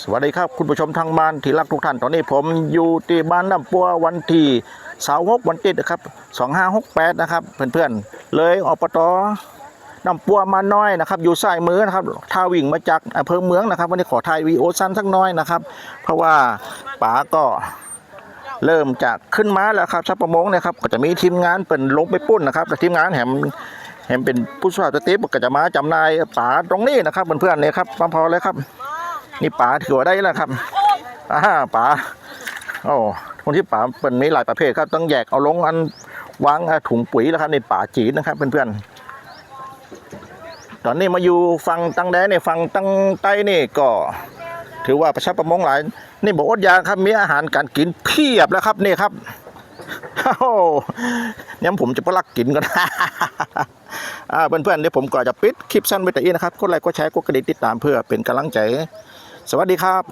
สวัสดีครับคุณผู้ชมทางบ้านที่รักทุกท่านตอนนี้ผมอยู่ที่บ้านน้ำปัววันที่26วันที่นะครับ2568นะครับเพื่อนๆเลยอบต.น้ำปัวมาน้อยนะครับอยู่ซ้ายมือนะครับถ้าวิ่งมาจากอำเภอเมืองนะครับวันนี้ขอถ่ายวีดีโอสั้นสักน้อยนะครับเพราะว่าป๋าก็เริ่มจะขึ้นมาแล้วครับชาวประมงนะครับก็จะมีทีมงานเป็นลงไปปุ้นนะครับแต่ทีมงานแหมเป็นผู้ช่วยสติ๊บก็จะมาจำหน่ายป๋าตรงนี้นะครับเพื่อนๆเนี่ยครับพอเลยครับนี่ป๋าถือว่าได้แล้วครับป๋าโอ้คนที่ป๋าเป็นมีหลายประเภทครับต้องแยกเอาลงอันวางถุงปุ๋ยแล้วครับในป๋าจีนนะครับเพื่อนๆตอนนี้มาอยู่ฝั่งตังแดนเนี่ยฝั่งตังใต้นี่ก็ถือว่าประชาประมงหลายนี่บอกอดอยากครับมีอาหารการกินเพียบแล้วครับนี่ครับโอ้เนี่ยผมจะไปลักกินกันเพื่อนๆเดี๋ยวผมก็จะปิดคลิปสั้นไว้แต่อีนะครับกดไลค์กดแชร์กดกระดิ่งติดตามเพื่อเป็นกำลังใจสวัสดีครับ